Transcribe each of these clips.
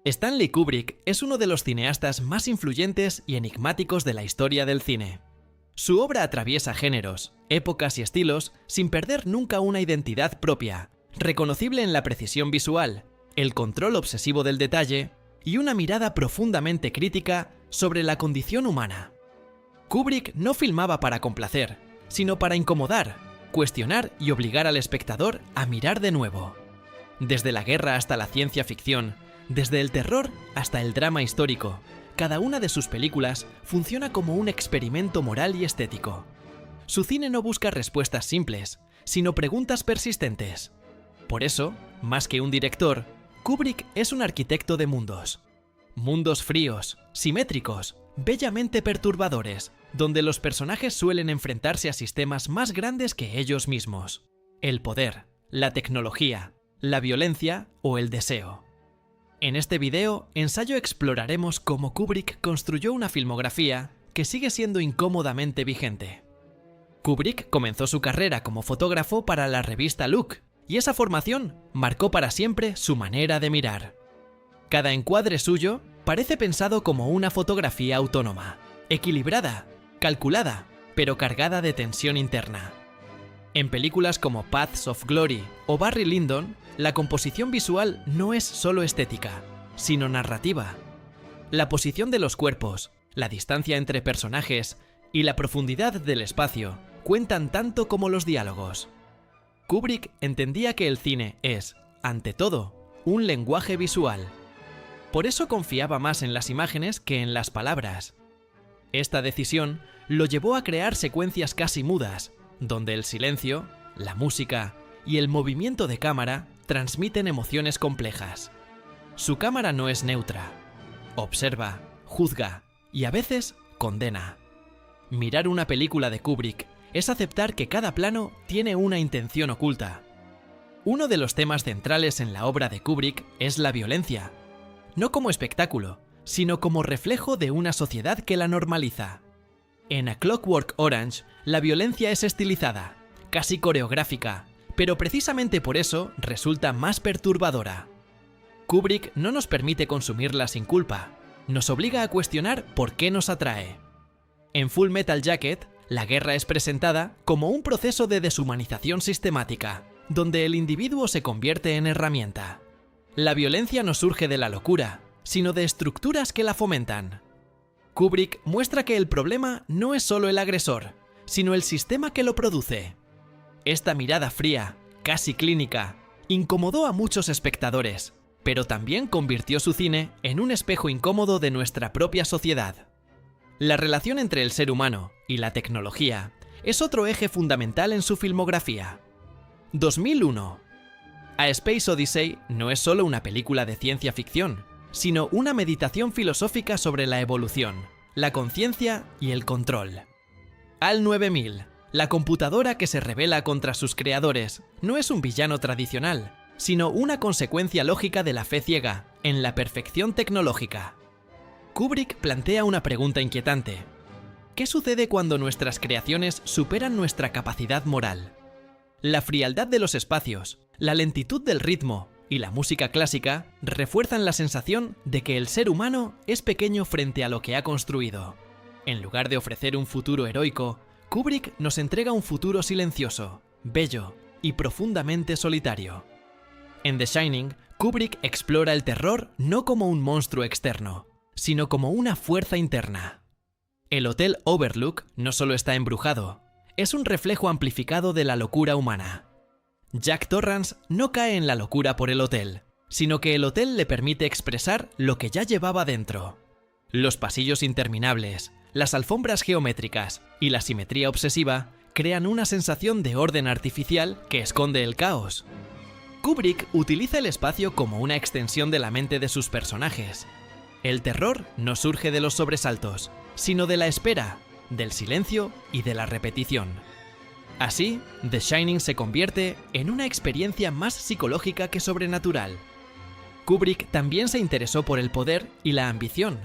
Stanley Kubrick es uno de los cineastas más influyentes y enigmáticos de la historia del cine. Su obra atraviesa géneros, épocas y estilos sin perder nunca una identidad propia, reconocible en la precisión visual, el control obsesivo del detalle y una mirada profundamente crítica sobre la condición humana. Kubrick no filmaba para complacer, sino para incomodar, cuestionar y obligar al espectador a mirar de nuevo. Desde la guerra hasta la ciencia ficción, desde el terror hasta el drama histórico, cada una de sus películas funciona como un experimento moral y estético. Su cine no busca respuestas simples, sino preguntas persistentes. Por eso, más que un director, Kubrick es un arquitecto de mundos. Mundos fríos, simétricos, bellamente perturbadores, donde los personajes suelen enfrentarse a sistemas más grandes que ellos mismos. El poder, la tecnología, la violencia o el deseo. En este video, ensayo exploraremos cómo Kubrick construyó una filmografía que sigue siendo incómodamente vigente. Kubrick comenzó su carrera como fotógrafo para la revista Look, y esa formación marcó para siempre su manera de mirar. Cada encuadre suyo parece pensado como una fotografía autónoma, equilibrada, calculada, pero cargada de tensión interna. En películas como Paths of Glory o Barry Lyndon, la composición visual no es solo estética, sino narrativa. La posición de los cuerpos, la distancia entre personajes y la profundidad del espacio cuentan tanto como los diálogos. Kubrick entendía que el cine es, ante todo, un lenguaje visual. Por eso confiaba más en las imágenes que en las palabras. Esta decisión lo llevó a crear secuencias casi mudas, donde el silencio, la música y el movimiento de cámara transmiten emociones complejas. Su cámara no es neutra. Observa, juzga y a veces condena. Mirar una película de Kubrick es aceptar que cada plano tiene una intención oculta. Uno de los temas centrales en la obra de Kubrick es la violencia, no como espectáculo, sino como reflejo de una sociedad que la normaliza. En A Clockwork Orange, la violencia es estilizada, casi coreográfica, pero precisamente por eso resulta más perturbadora. Kubrick no nos permite consumirla sin culpa, nos obliga a cuestionar por qué nos atrae. En Full Metal Jacket, la guerra es presentada como un proceso de deshumanización sistemática, donde el individuo se convierte en herramienta. La violencia no surge de la locura, sino de estructuras que la fomentan. Kubrick muestra que el problema no es solo el agresor, sino el sistema que lo produce. Esta mirada fría, casi clínica, incomodó a muchos espectadores, pero también convirtió su cine en un espejo incómodo de nuestra propia sociedad. La relación entre el ser humano y la tecnología es otro eje fundamental en su filmografía. 2001. A Space Odyssey no es solo una película de ciencia ficción, sino una meditación filosófica sobre la evolución, la conciencia y el control. HAL 9000, la computadora que se rebela contra sus creadores, no es un villano tradicional, sino una consecuencia lógica de la fe ciega en la perfección tecnológica. Kubrick plantea una pregunta inquietante. ¿Qué sucede cuando nuestras creaciones superan nuestra capacidad moral? La frialdad de los espacios, la lentitud del ritmo y la música clásica refuerzan la sensación de que el ser humano es pequeño frente a lo que ha construido. En lugar de ofrecer un futuro heroico, Kubrick nos entrega un futuro silencioso, bello y profundamente solitario. En The Shining, Kubrick explora el terror no como un monstruo externo, sino como una fuerza interna. El Hotel Overlook no solo está embrujado, es un reflejo amplificado de la locura humana. Jack Torrance no cae en la locura por el hotel, sino que el hotel le permite expresar lo que ya llevaba dentro. Los pasillos interminables, las alfombras geométricas y la simetría obsesiva crean una sensación de orden artificial que esconde el caos. Kubrick utiliza el espacio como una extensión de la mente de sus personajes. El terror no surge de los sobresaltos, sino de la espera, del silencio y de la repetición. Así, The Shining se convierte en una experiencia más psicológica que sobrenatural. Kubrick también se interesó por el poder y la ambición.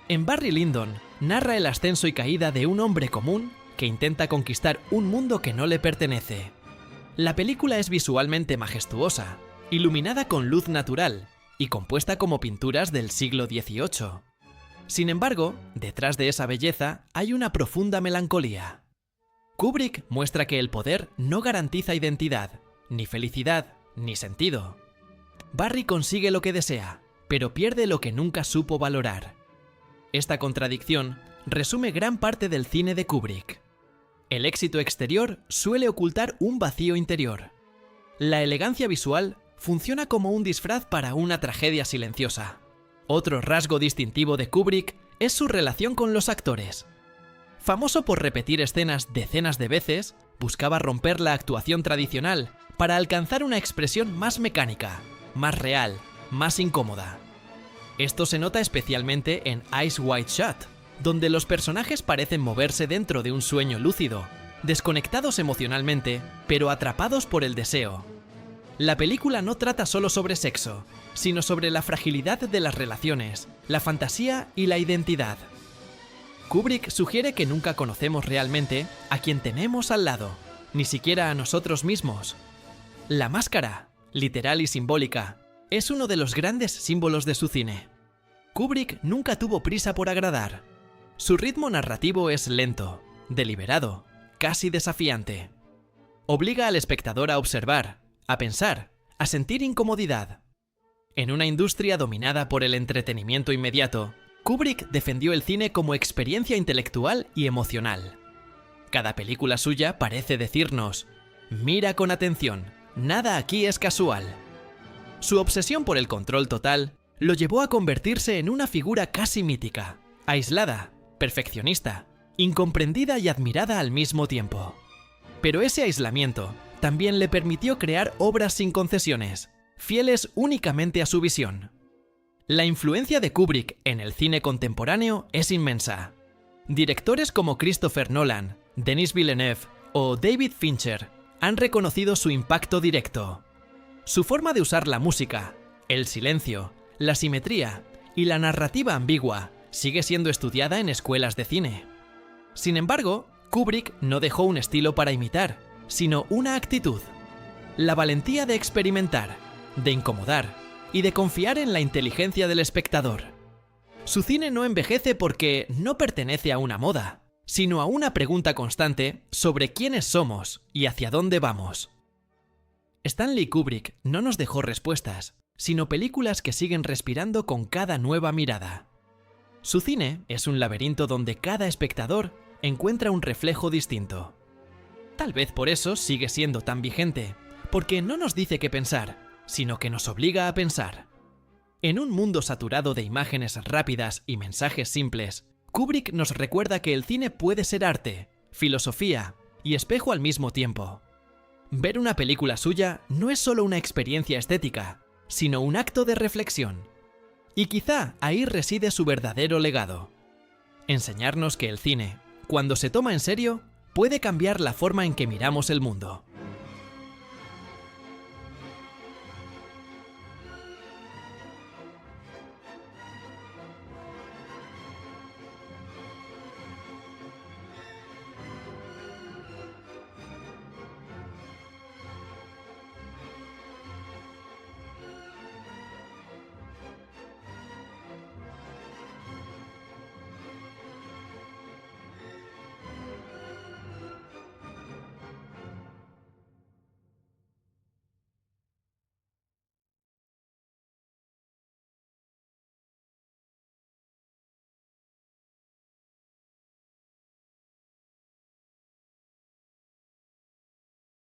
En Barry Lyndon narra el ascenso y caída de un hombre común que intenta conquistar un mundo que no le pertenece. La película es visualmente majestuosa, iluminada con luz natural, y compuesta como pinturas del siglo XVIII. Sin embargo, detrás de esa belleza hay una profunda melancolía. Kubrick muestra que el poder no garantiza identidad, ni felicidad, ni sentido. Barry consigue lo que desea, pero pierde lo que nunca supo valorar. Esta contradicción resume gran parte del cine de Kubrick. El éxito exterior suele ocultar un vacío interior. La elegancia visual funciona como un disfraz para una tragedia silenciosa. Otro rasgo distintivo de Kubrick es su relación con los actores. Famoso por repetir escenas decenas de veces, buscaba romper la actuación tradicional para alcanzar una expresión más mecánica, más real, más incómoda. Esto se nota especialmente en Eyes Wide Shut, donde los personajes parecen moverse dentro de un sueño lúcido, desconectados emocionalmente, pero atrapados por el deseo. La película no trata solo sobre sexo, sino sobre la fragilidad de las relaciones, la fantasía y la identidad. Kubrick sugiere que nunca conocemos realmente a quien tenemos al lado, ni siquiera a nosotros mismos. La máscara, literal y simbólica, es uno de los grandes símbolos de su cine. Kubrick nunca tuvo prisa por agradar. Su ritmo narrativo es lento, deliberado, casi desafiante. Obliga al espectador a observar, a pensar, a sentir incomodidad. En una industria dominada por el entretenimiento inmediato, Kubrick defendió el cine como experiencia intelectual y emocional. Cada película suya parece decirnos: mira con atención, nada aquí es casual. Su obsesión por el control total lo llevó a convertirse en una figura casi mítica, aislada, perfeccionista, incomprendida y admirada al mismo tiempo. Pero ese aislamiento también le permitió crear obras sin concesiones, fieles únicamente a su visión. La influencia de Kubrick en el cine contemporáneo es inmensa. Directores como Christopher Nolan, Denis Villeneuve o David Fincher han reconocido su impacto directo. Su forma de usar la música, el silencio, la simetría y la narrativa ambigua sigue siendo estudiada en escuelas de cine. Sin embargo, Kubrick no dejó un estilo para imitar, sino una actitud. La valentía de experimentar, de incomodar y de confiar en la inteligencia del espectador. Su cine no envejece porque no pertenece a una moda, sino a una pregunta constante sobre quiénes somos y hacia dónde vamos. Stanley Kubrick no nos dejó respuestas, sino películas que siguen respirando con cada nueva mirada. Su cine es un laberinto donde cada espectador encuentra un reflejo distinto. Tal vez por eso sigue siendo tan vigente, porque no nos dice qué pensar, sino que nos obliga a pensar. En un mundo saturado de imágenes rápidas y mensajes simples, Kubrick nos recuerda que el cine puede ser arte, filosofía y espejo al mismo tiempo. Ver una película suya no es solo una experiencia estética, sino un acto de reflexión. Y quizá ahí reside su verdadero legado. Enseñarnos que el cine, cuando se toma en serio, puede cambiar la forma en que miramos el mundo.